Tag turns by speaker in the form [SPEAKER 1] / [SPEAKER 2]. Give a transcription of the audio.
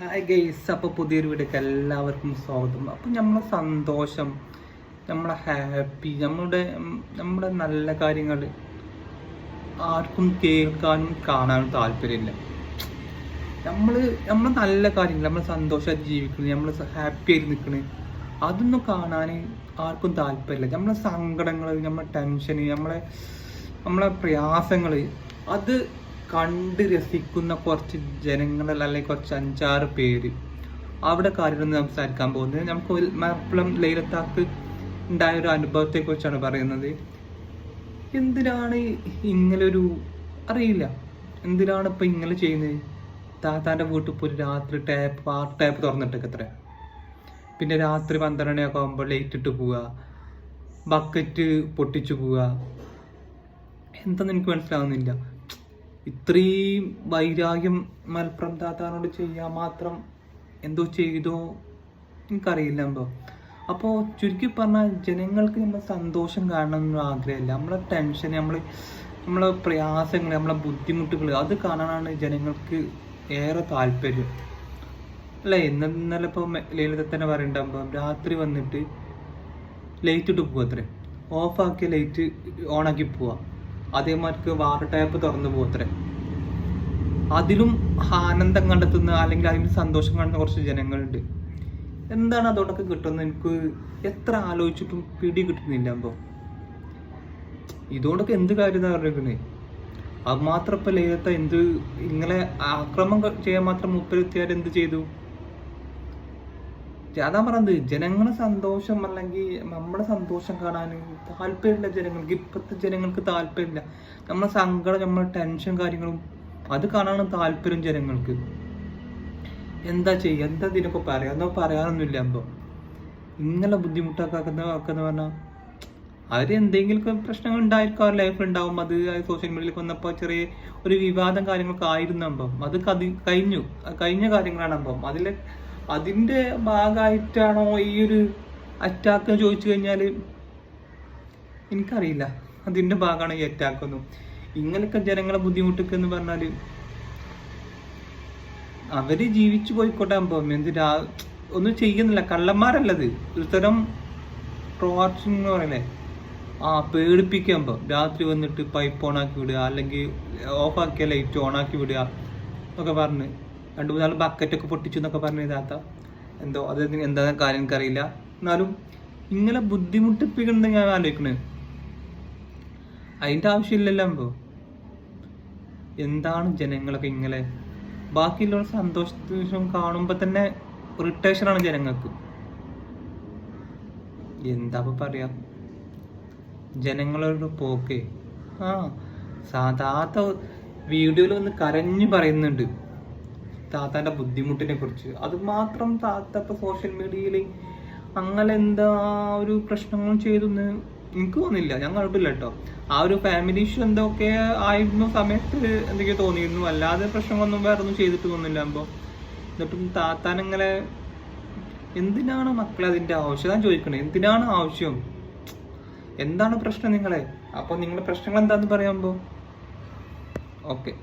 [SPEAKER 1] Hi guys, അപ്പോൾ പുതിയൊരു വീഡിയോക്ക് എല്ലാവർക്കും സ്വാഗതം. അപ്പം നമ്മളെ സന്തോഷം, നമ്മളെ ഹാപ്പി, നമ്മുടെ നല്ല കാര്യങ്ങൾ ആർക്കും കേൾക്കാനും കാണാനും താല്പര്യമില്ല. നമ്മൾ നല്ല കാര്യങ്ങൾ, നമ്മൾ സന്തോഷമായിട്ട് ജീവിക്കുന്നത്, നമ്മൾ ഹാപ്പി ആയിട്ട് നിൽക്കുന്നത്, അതൊന്നും കാണാൻ ആർക്കും താല്പര്യമില്ല. നമ്മളെ സങ്കടങ്ങൾ, നമ്മളെ ടെൻഷൻ, നമ്മളെ പ്രയാസങ്ങൾ, അത് കണ്ട് രസിക്കുന്ന കുറച്ച് ജനങ്ങൾ, അല്ലെങ്കിൽ കുറച്ച് 5-6 പേര് അവിടെ കാര്യങ്ങൾ സംസാരിക്കാൻ പോകുന്നത്. നമുക്ക് മലപ്പുറം ലൈലത്താക്ക് ഉണ്ടായ ഒരു അനുഭവത്തെ കുറിച്ചാണ് പറയുന്നത്. എന്തിനാണ് ഇങ്ങനൊരു അറിയില്ല, എന്തിനാണ് ഇപ്പം ഇങ്ങനെ ചെയ്യുന്നത്? താത്താൻ്റെ വീട്ടിൽ പോയി രാത്രി ടാപ്പ് തുറന്നിട്ടൊക്കെ പിന്നെ രാത്രി 12 മണിയൊക്കെ ആകുമ്പോൾ ലൈറ്റ് ഇട്ട് പോവുക, ബക്കറ്റ് പൊട്ടിച്ചു പോവുക. എന്താണെന്ന് എനിക്ക് മനസ്സിലാവുന്നില്ല. ഇത്രയും വൈരാഗ്യം മലപ്പുറം താത്താനോട് ചെയ്യാൻ മാത്രം എന്തോ ചെയ്തോ എനിക്കറിയില്ല. അപ്പോൾ ചുരുക്കി പറഞ്ഞാൽ ജനങ്ങൾക്ക് നമ്മൾ സന്തോഷം കാണണമെന്നുള്ള ആഗ്രഹമില്ല. നമ്മളെ ടെൻഷൻ, നമ്മളെ പ്രയാസങ്ങൾ, നമ്മളെ ബുദ്ധിമുട്ടുകൾ അത് കാണാനാണ് ജനങ്ങൾക്ക് ഏറെ താല്പര്യം, അല്ലേ? ഇന്നലെ ഇപ്പോൾ ലളിതത്തന്നെ പറയണ്ടാകുമ്പോൾ രാത്രി വന്നിട്ട് ലൈറ്റ് ഇട്ട് പോവുക, ഓഫാക്കിയ ലൈറ്റ് ഓണാക്കി പോവുക, അതേമാതിരി വാട്ടർ ടാപ്പ് തുറന്നു പോകത്രേ. അതിലും ആനന്ദം കണ്ടെത്തുന്ന, അല്ലെങ്കിൽ അതിന് സന്തോഷം കാണുന്ന കുറച്ച് ജനങ്ങളുണ്ട്. എന്താണ് അതോടൊക്കെ കിട്ടുന്നത്? എനിക്ക് എത്ര ആലോചിച്ചിട്ടും പിടി കിട്ടുന്നില്ല. ഇതോടൊക്കെ എന്ത് കാര്യം പറഞ്ഞിരിക്കുന്നത്? അത് മാത്രം ഇപ്പം ലേഖത്തെ ഇങ്ങനെ ആക്രമണം ചെയ്യാൻ മാത്രം മുപ്പത്തിയാർ എന്ത് ചെയ്തു? അതാ പറഞ്ഞത്, ജനങ്ങളെ സന്തോഷം അല്ലെങ്കിൽ നമ്മുടെ സന്തോഷം കാണാൻ താല്പര്യമില്ല ജനങ്ങൾക്ക്. ഇപ്പോഴത്തെ ജനങ്ങൾക്ക് താല്പര്യമില്ല. നമ്മളെ സങ്കടം, നമ്മളെ ടെൻഷൻ കാര്യങ്ങളും അത് കാണാനും താല്പര്യം ജനങ്ങൾക്ക്. എന്താ ചെയ്യുക? എന്താ ഇതിനൊക്കെ പറയാം? എന്നോ പറയാനൊന്നുമില്ല. ഇങ്ങനെ ബുദ്ധിമുട്ടാക്കുന്ന പറഞ്ഞാൽ അവർ എന്തെങ്കിലുമൊക്കെ പ്രശ്നങ്ങൾ ഉണ്ടായിരിക്കും, ലൈഫ് ഉണ്ടാവും. അത് സോഷ്യൽ മീഡിയയിലേക്ക് വന്നപ്പോൾ ചെറിയ ഒരു വിവാദം കാര്യങ്ങളൊക്കെ ആയിരുന്നു. അത് കഴിഞ്ഞ കാര്യങ്ങളാണ്. അതിൻ്റെ ഭാഗമായിട്ടാണോ ഈ ഒരു അറ്റാക്ക് ചോദിച്ചു കഴിഞ്ഞാൽ എനിക്കറിയില്ല. അതിൻ്റെ ഭാഗമാണ് ഈ അറ്റാക്കൊന്നും. ഇങ്ങനെയൊക്കെ ജനങ്ങളെ ബുദ്ധിമുട്ടൊക്കെയെന്ന് പറഞ്ഞാൽ അവർ ജീവിച്ചു പോയിക്കോട്ടെ. ഒന്നും ചെയ്യുന്നില്ല, കള്ളന്മാരല്ലത്. ഒരുതരം ട്രോച്ചിങ് എന്ന് പറയലേ, പേടിപ്പിക്കുമ്പോൾ രാത്രി വന്നിട്ട് പൈപ്പ് ഓണാക്കി വിടുക, അല്ലെങ്കിൽ ഓഫാക്കിയ ലൈറ്റ് ഓണാക്കി വിടുക എന്നൊക്കെ പറഞ്ഞ് 2-3 ബക്കറ്റൊക്കെ പൊട്ടിച്ചു എന്നൊക്കെ പറഞ്ഞ് ഇതാത്ത എന്തോ അത് എന്താ കാര്യം എനിക്കറിയില്ല. എന്നാലും ഇങ്ങനെ ബുദ്ധിമുട്ടിപ്പിക്കണമെന്ന് ഞാൻ ആലോചിക്കണേ. അതിൻ്റെ ആവശ്യമില്ലല്ലോ. എന്താണ് ജനങ്ങളൊക്കെ ഇങ്ങനെ ബാക്കിയുള്ള സന്തോഷം കാണുമ്പോൾ തന്നെ ഇറിറ്റേഷനാണ് ജനങ്ങൾക്ക്. എന്താ പറയാ, ജനങ്ങളുടെ പോക്കേ. താത്ത വീഡിയോയിൽ ഒന്ന് കരഞ്ഞു പറയുന്നുണ്ട് താത്താൻ്റെ ബുദ്ധിമുട്ടിനെ കുറിച്ച്. അത് മാത്രം താത്ത ഇപ്പോൾ സോഷ്യൽ മീഡിയയിൽ അങ്ങനെ എന്താ ഒരു പ്രശ്നങ്ങളും ചെയ്തെന്ന് എനിക്ക് തോന്നുന്നില്ല. ഞാൻ കണ്ടിട്ടില്ല കേട്ടോ. ആ ഒരു ഫാമിലി ഇഷ്യൂ എന്തൊക്കെ ആയിരുന്ന സമയത്ത് എന്തൊക്കെയോ തോന്നിയിരുന്നു, അല്ലാതെ പ്രശ്നങ്ങളൊന്നും വേറെ ഒന്നും ചെയ്തിട്ട് തോന്നുന്നില്ല. എന്നിട്ടും താത്താനങ്ങനെ എന്തിനാണ് മക്കളെ അതിൻ്റെ ആവശ്യം? ഞാൻ ചോദിക്കണേ, എന്തിനാണ് ആവശ്യം? എന്താണ് പ്രശ്നം നിങ്ങളെ? അപ്പോൾ നിങ്ങളുടെ പ്രശ്നങ്ങൾ എന്താണെന്ന് പറയുമ്പോൾ ഓക്കെ.